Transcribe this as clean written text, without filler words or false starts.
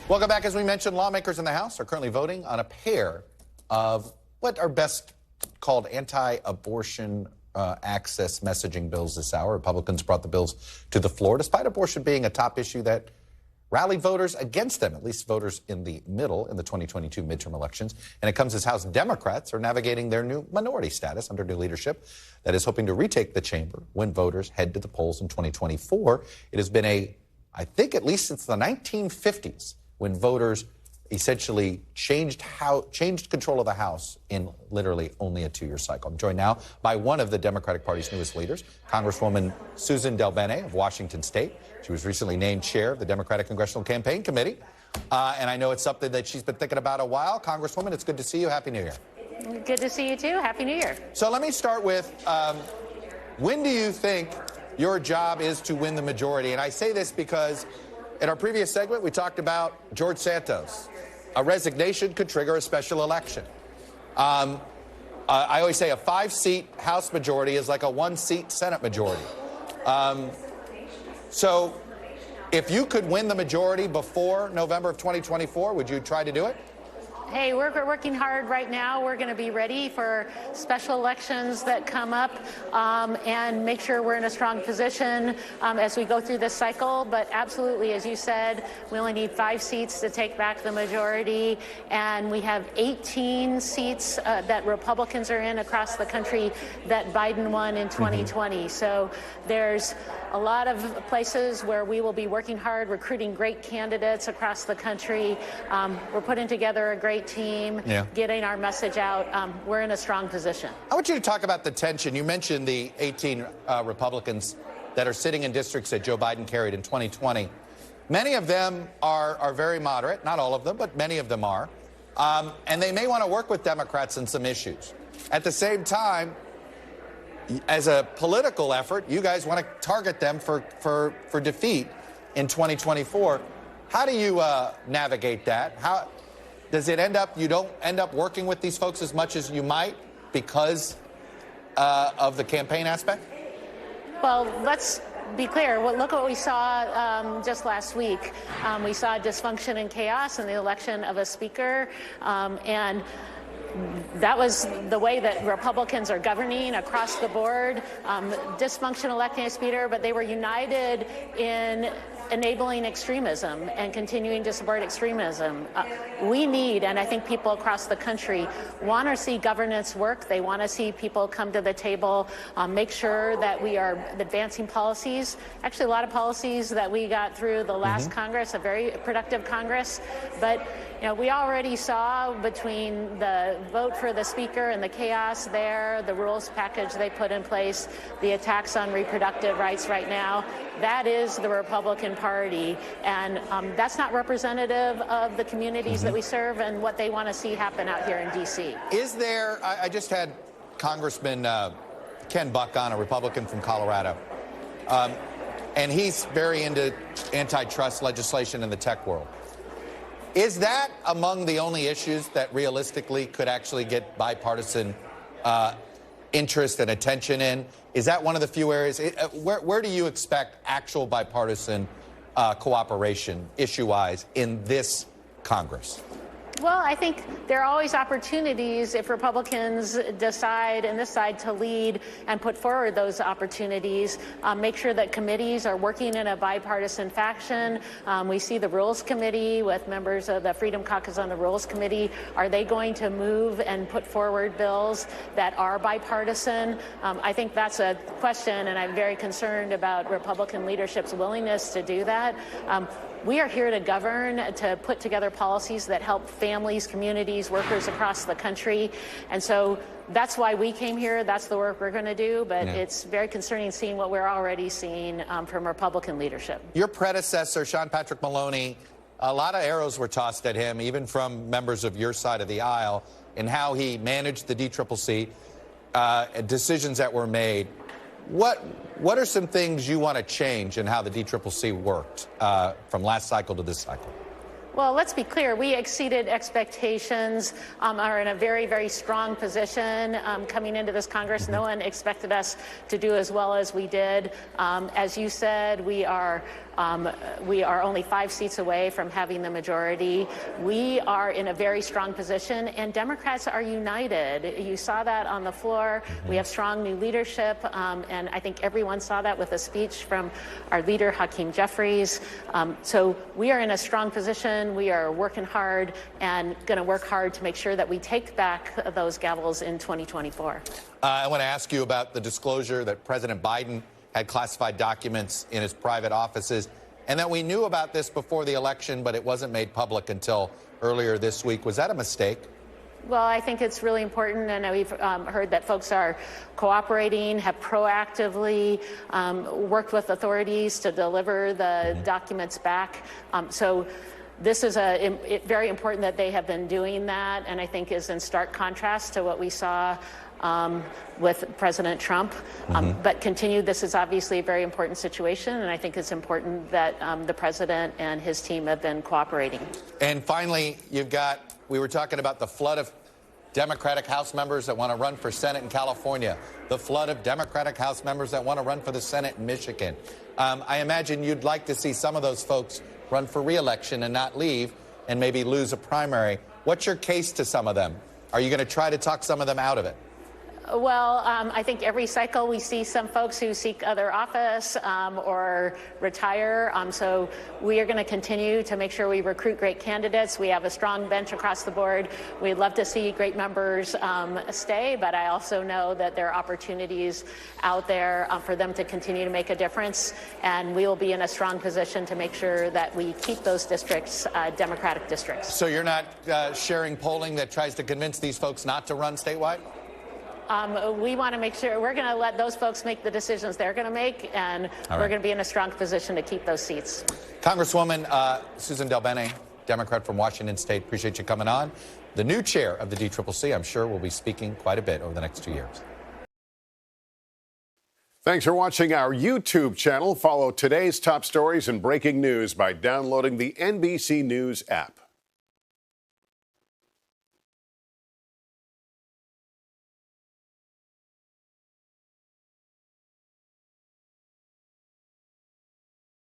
Welcome back. As we mentioned, lawmakers in the House are currently voting on a pair of what are best called anti-abortion access messaging bills this hour. Republicans brought the bills to the floor, despite abortion being a top issue that rallied voters against them, at least voters in the middle in the 2022 midterm elections. And it comes as House Democrats are navigating their new minority status under new leadership that is hoping to retake the chamber when voters head to the polls in 2024. It has been I think at least since the 1950s, when voters essentially changed control of the House in literally only a 2-year cycle. I'm joined now by one of the Democratic Party's newest leaders, Congresswoman Suzan DelBene of Washington State. She was recently named chair of the Democratic Congressional Campaign Committee, and I know it's something that she's been thinking about a while. Congresswoman, it's good to see you. Happy New Year. Good to see you, too. Happy New Year. So let me start with, when do you think your job is to win the majority? And I say this because in our previous segment, we talked about George Santos. A resignation could trigger a special election. I always say a 5-seat House majority is like a 1-seat Senate majority. So if you could win the majority before November of 2024, would you try to do it? Hey, we're working hard right now. We're going to be ready for special elections that come up and make sure we're in a strong position as we go through this cycle. But absolutely, as you said, we only need 5 seats to take back the majority. And we have 18 seats that Republicans are in across the country that Biden won in 2020. So there's a lot of places where we will be working hard, recruiting great candidates across the country. We're putting together a great team, getting our message out. We're in a strong position. I want you to talk about the tension. You mentioned the 18 Republicans that are sitting in districts that Joe Biden carried in 2020. Many of them are very moderate, not all of them, but many of them are. And they may want to work with Democrats in some issues. At the same time, as a political effort, you guys want to target them for defeat in 2024. How do you navigate that? How does it end up, you don't end up working with these folks as much as you might because of the campaign aspect? Well, let's be clear. Look what we saw just last week. We saw dysfunction and chaos in the election of a speaker, and that was the way that Republicans are governing across the board. Dysfunction electing a speaker, but they were united in enabling extremism and continuing to support extremism. We need, and I think people across the country want to see governance work. They want to see people come to the table, make sure that we are advancing policies. Actually, a lot of policies that we got through the last Congress, a very productive Congress. But we already saw between the vote for the speaker and the chaos there, the rules package they put in place, the attacks on reproductive rights right now. That is the Republican Party, and that's not representative of the communities that we serve and what they want to see happen out here in D.C. Is there, I just had Congressman Ken Buck on, a Republican from Colorado, and he's very into antitrust legislation in the tech world. Is that among the only issues that realistically could actually get bipartisan interest and attention in? Is that one of the few areas? Where do you expect actual bipartisan cooperation issue-wise in this Congress? Well, I think there are always opportunities if Republicans decide and decide to lead and put forward those opportunities, make sure that committees are working in a bipartisan fashion. We see the Rules Committee with members of the Freedom Caucus on the Rules Committee. Are they going to move and put forward bills that are bipartisan? I think that's a question, and I'm very concerned about Republican leadership's willingness to do that. We are here to govern, to put together policies that help families, communities, workers across the country. And so that's why we came here. That's the work we're going to do. But it's very concerning seeing what we're already seeing from Republican leadership. Your predecessor, Sean Patrick Maloney, a lot of arrows were tossed at him, even from members of your side of the aisle, in how he managed the DCCC, decisions that were made. What are some things you want to change in how the DCCC worked from last cycle to this cycle? Well, let's be clear. We exceeded expectations, are in a very, very strong position coming into this Congress. No one expected us to do as well as we did. As you said, we are We are only 5 seats away from having the majority. We are in a very strong position, and Democrats are united. You saw that on the floor. We have strong new leadership, and I think everyone saw that with a speech from our leader, Hakeem Jeffries. So we are in a strong position. We are working hard and going to work hard to make sure that we take back those gavels in 2024. I want to ask you about the disclosure that President Biden had classified documents in his private offices, and that we knew about this before the election, but it wasn't made public until earlier this week. Was that a mistake? Well, I think it's really important, and we've heard that folks are cooperating, have proactively worked with authorities to deliver the documents back. So this is very important that they have been doing that, and I think is in stark contrast to what we saw with President Trump. But this is obviously a very important situation, and I think it's important that the president and his team have been cooperating. And finally, we were talking about the flood of Democratic House members that want to run for Senate in California, the flood of Democratic House members that want to run for the Senate in Michigan. I imagine you'd like to see some of those folks run for re-election and not leave and maybe lose a primary. What's your case to some of them? Are you going to try to talk some of them out of it? Well, I think every cycle we see some folks who seek other office or retire. So we are going to continue to make sure we recruit great candidates. We have a strong bench across the board. We'd love to see great members stay, but I also know that there are opportunities out there for them to continue to make a difference. And we will be in a strong position to make sure that we keep those districts Democratic districts. So you're not sharing polling that tries to convince these folks not to run statewide? We want to make sure we're going to let those folks make the decisions they're going to make, and we're going to be in a strong position to keep those seats. Congresswoman Suzan DelBene, Democrat from Washington State, appreciate you coming on. The new chair of the DCCC, I'm sure, will be speaking quite a bit over the next 2 years. Thanks for watching our YouTube channel. Follow today's top stories and breaking news by downloading the NBC News app.